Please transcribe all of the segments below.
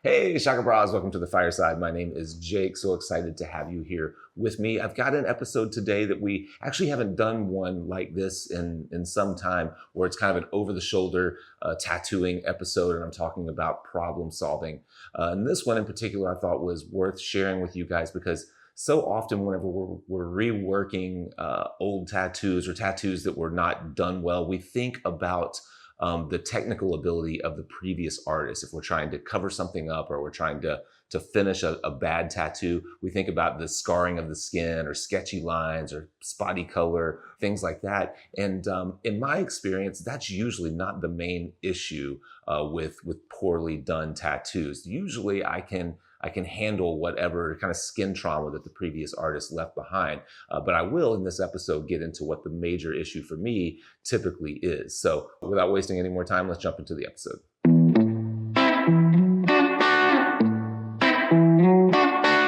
Hey, Shaka Bras, welcome to the Fireside. My name is Jake. So excited to have you here with me. I've got an episode today that we actually haven't done one like this in some time, where it's kind of an over-the-shoulder tattooing episode, and I'm talking about problem solving. And this one in particular I thought was worth sharing with you guys because so often whenever we're reworking old tattoos or tattoos that were not done well, we think about the technical ability of the previous artist. If we're trying to cover something up or we're trying to finish a bad tattoo, we think about the scarring of the skin or sketchy lines or spotty color, things like that. And in my experience, that's usually not the main issue with poorly done tattoos. Usually I can handle whatever kind of skin trauma that the previous artist left behind. But I will, in this episode, get into what the major issue for me typically is. So without wasting any more time, let's jump into the episode.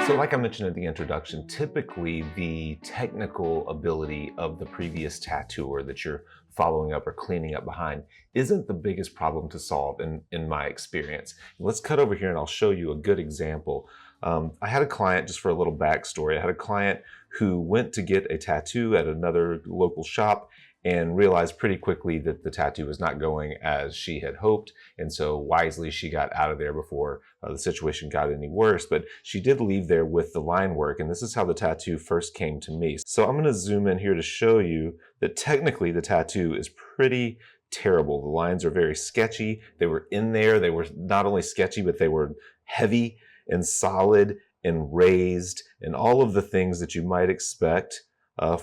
So like I mentioned in the introduction, typically the technical ability of the previous tattooer that you're following up or cleaning up behind isn't the biggest problem to solve in my experience. Let's cut over here and I'll show you a good example. I had a client, just for a little backstory, I had a client who went to get a tattoo at another local shop and realized pretty quickly that the tattoo was not going as she had hoped. And so wisely, she got out of there before the situation got any worse. But she did leave there with the line work. And this is how the tattoo first came to me. So I'm going to zoom in here to show you that technically the tattoo is pretty terrible. The lines are very sketchy. They were in there. They were not only sketchy, but they were heavy and solid and raised and all of the things that you might expect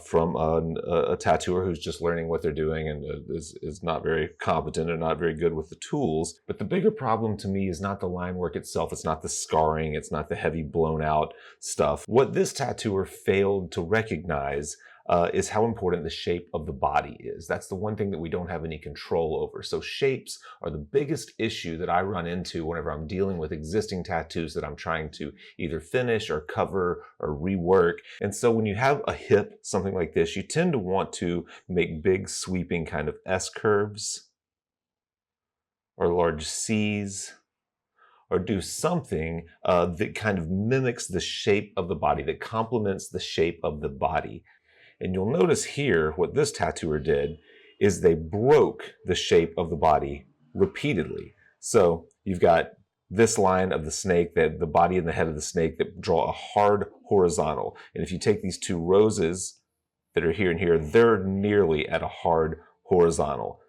from a tattooer who's just learning what they're doing and is not very competent or not very good with the tools. But the bigger problem to me is not the line work itself. It's not the scarring. It's not the heavy blown out stuff. What this tattooer failed to recognize is how important the shape of the body is. That's the one thing that we don't have any control over. So shapes are the biggest issue that I run into whenever I'm dealing with existing tattoos that I'm trying to either finish or cover or rework. And so when you have a hip, something like this, you tend to want to make big sweeping kind of S curves or large C's, or do something that kind of mimics the shape of the body, that complements the shape of the body. And you'll notice here, what this tattooer did is they broke the shape of the body repeatedly. So you've got this line of the snake, that the body and the head of the snake that draw a hard horizontal. And if you take these two roses that are here and here, they're nearly at a hard horizontal.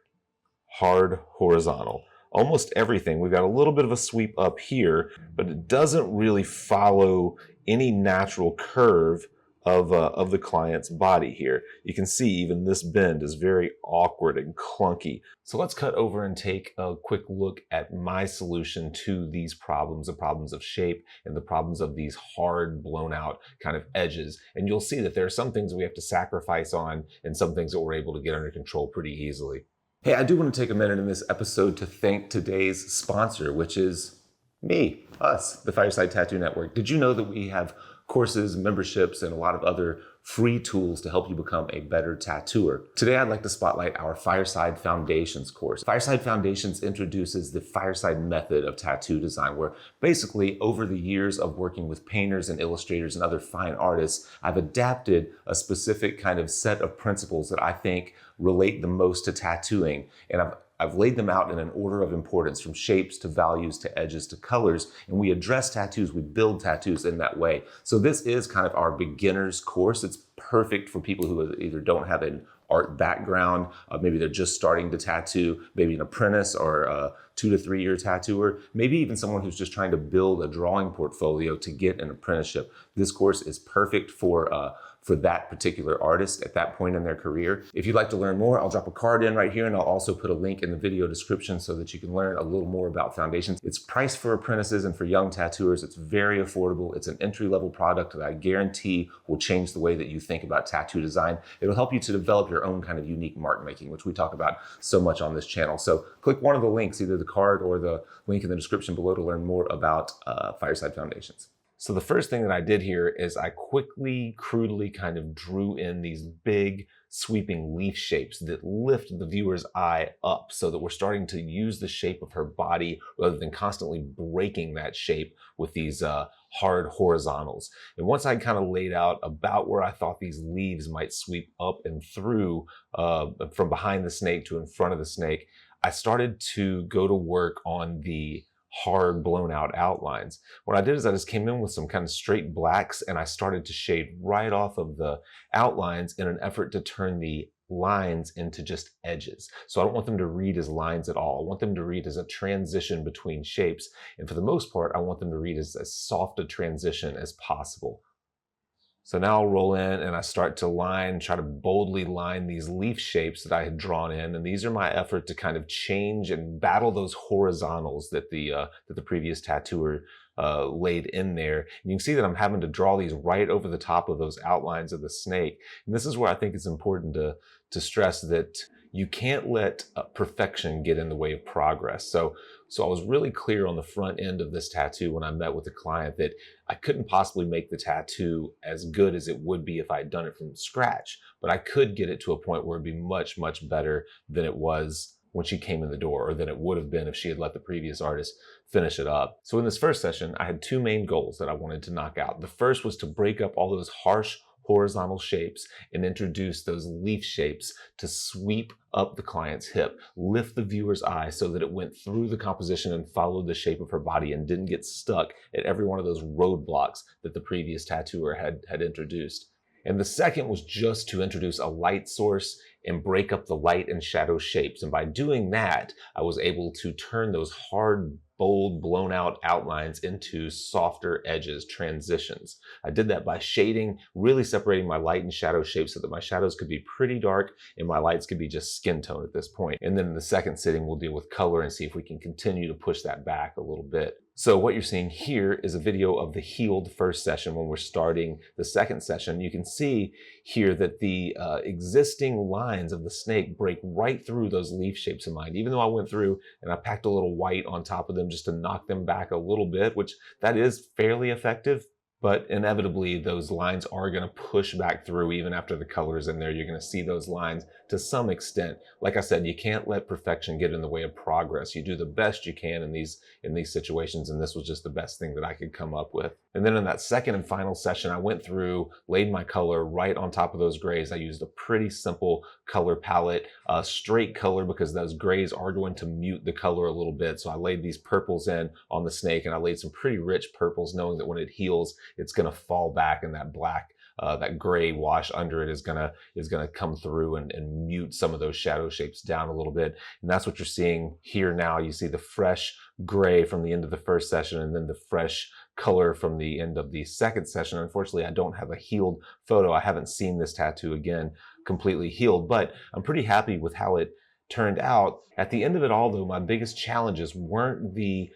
Hard horizontal. Almost everything. We've got a little bit of a sweep up here, but it doesn't really follow any natural curve of the client's body here. You can see even this bend is very awkward and clunky. So let's cut over and take a quick look at my solution to these problems, the problems of shape and the problems of these hard blown out kind of edges. And you'll see that there are some things we have to sacrifice on and some things that we're able to get under control pretty easily. Hey, I do want to take a minute in this episode to thank today's sponsor, which is me, us, the Fireside Tattoo Network. Did you know that we have courses, memberships, and a lot of other free tools to help you become a better tattooer? Today, I'd like to spotlight our Fireside Foundations course. Fireside Foundations introduces the Fireside method of tattoo design, where basically over the years of working with painters and illustrators and other fine artists, I've adapted a specific kind of set of principles that I think relate the most to tattooing. And I've laid them out in an order of importance, from shapes to values to edges to colors, and we address tattoos, we build tattoos in that way. So this is kind of our beginner's course. It's perfect for people who either don't have an art background, maybe they're just starting to tattoo, maybe an apprentice or a 2 to 3 year tattooer, maybe even someone who's just trying to build a drawing portfolio to get an apprenticeship. This course is perfect for that particular artist at that point in their career. If you'd like to learn more, I'll drop a card in right here, and I'll also put a link in the video description so that you can learn a little more about Foundations. It's priced for apprentices and for young tattooers. It's very affordable. It's an entry-level product that I guarantee will change the way that you think about tattoo design. It'll help you to develop your own kind of unique mark making, which we talk about so much on this channel. So click one of the links, either the card or the link in the description below, to learn more about Fireside Foundations. So the first thing that I did here is I quickly, crudely kind of drew in these big sweeping leaf shapes that lift the viewer's eye up so that we're starting to use the shape of her body rather than constantly breaking that shape with these hard horizontals. And once I kind of laid out about where I thought these leaves might sweep up and through from behind the snake to in front of the snake, I started to go to work on the hard blown out outlines. What I did is I just came in with some kind of straight blacks and I started to shade right off of the outlines in an effort to turn the lines into just edges. So I don't want them to read as lines at all. I want them to read as a transition between shapes. And for the most part, I want them to read as soft a transition as possible. So now I'll roll in and I start to try to boldly line these leaf shapes that I had drawn in. And these are my effort to kind of change and battle those horizontals that the previous tattooer laid in there. And you can see that I'm having to draw these right over the top of those outlines of the snake. And this is where I think it's important to stress that you can't let perfection get in the way of progress. So I was really clear on the front end of this tattoo when I met with the client that I couldn't possibly make the tattoo as good as it would be if I had done it from scratch, but I could get it to a point where it'd be much, much better than it was when she came in the door, or than it would have been if she had let the previous artist finish it up. So in this first session, I had two main goals that I wanted to knock out. The first was to break up all those harsh horizontal shapes and introduce those leaf shapes to sweep up the client's hip, lift the viewer's eye so that it went through the composition and followed the shape of her body and didn't get stuck at every one of those roadblocks that the previous tattooer had introduced. And the second was just to introduce a light source and break up the light and shadow shapes. And by doing that, I was able to turn those hard, bold, blown out outlines into softer edges, transitions. I did that by shading, really separating my light and shadow shapes so that my shadows could be pretty dark and my lights could be just skin tone at this point. And then in the second sitting, we'll deal with color and see if we can continue to push that back a little bit. So what you're seeing here is a video of the healed first session when we're starting the second session. You can see here that the existing lines of the snake break right through those leaf shapes in mine, even though I went through and I packed a little white on top of them just to knock them back a little bit, which that is fairly effective. But inevitably, those lines are going to push back through even after the color is in there. You're going to see those lines to some extent. Like I said, you can't let perfection get in the way of progress. You do the best you can in these situations, and this was just the best thing that I could come up with. And then in that second and final session, I went through, laid my color right on top of those grays. I used a pretty simple color palette, straight color, because those grays are going to mute the color a little bit. So I laid these purples in on the snake, and I laid some pretty rich purples, knowing that when it heals, it's going to fall back, and that black, that gray wash under it is gonna come through and mute some of those shadow shapes down a little bit. And that's what you're seeing here now. You see the fresh gray from the end of the first session, and then the fresh color from the end of the second session. Unfortunately, I don't have a healed photo. I haven't seen this tattoo again completely healed, but I'm pretty happy with how it turned out. At the end of it all, though, my biggest challenges weren't the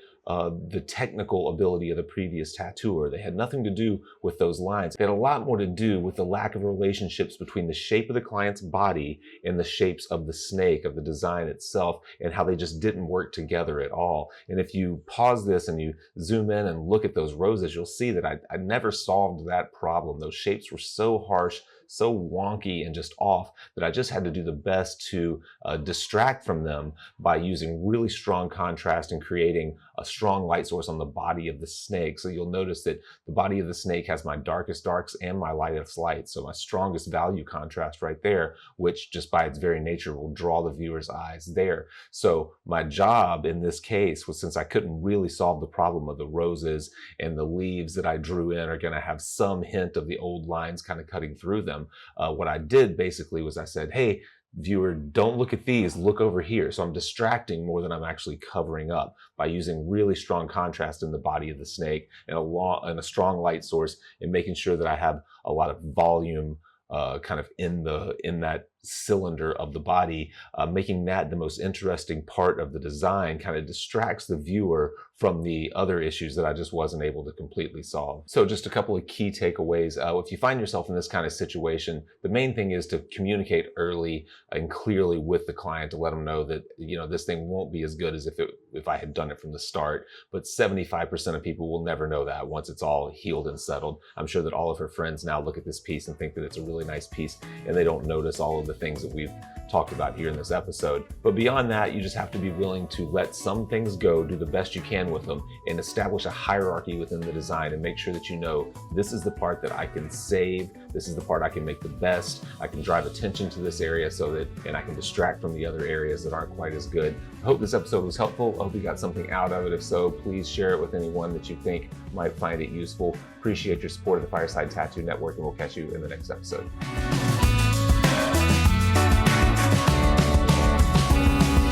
technical ability of the previous tattooer. They had nothing to do with those lines. They had a lot more to do with the lack of relationships between the shape of the client's body and the shapes of the snake, of the design itself, and how they just didn't work together at all. And if you pause this and you zoom in and look at those roses, you'll see that I never solved that problem. Those shapes were so harsh, so wonky and just off that I just had to do the best to distract from them by using really strong contrast and creating a strong light source on the body of the snake. So you'll notice that the body of the snake has my darkest darks and my lightest lights. So my strongest value contrast right there, which just by its very nature will draw the viewer's eyes there. So my job in this case was, since I couldn't really solve the problem of the roses and the leaves that I drew in are going to have some hint of the old lines kind of cutting through them, what I did basically was I said, hey, viewer, don't look at these, look over here. So I'm distracting more than I'm actually covering up by using really strong contrast in the body of the snake and a strong light source, and making sure that I have a lot of volume kind of in that cylinder of the body, making that the most interesting part of the design, kind of distracts the viewer from the other issues that I just wasn't able to completely solve. So just a couple of key takeaways. If you find yourself in this kind of situation, the main thing is to communicate early and clearly with the client to let them know that, this thing won't be as good as if I had done it from the start. But 75% of people will never know that once it's all healed and settled. I'm sure that all of her friends now look at this piece and think that it's a really nice piece, and they don't notice all of the things that we've talked about here in this episode. But beyond that, you just have to be willing to let some things go, do the best you can with them, and establish a hierarchy within the design and make sure that this is the part that I can save, this is the part I can make the best, I can drive attention to this area and I can distract from the other areas that aren't quite as good. I hope this episode was helpful. I hope you got something out of it. If so, please share it with anyone that you think might find it useful. Appreciate your support of the Fireside Tattoo Network, and we'll catch you in the next episode.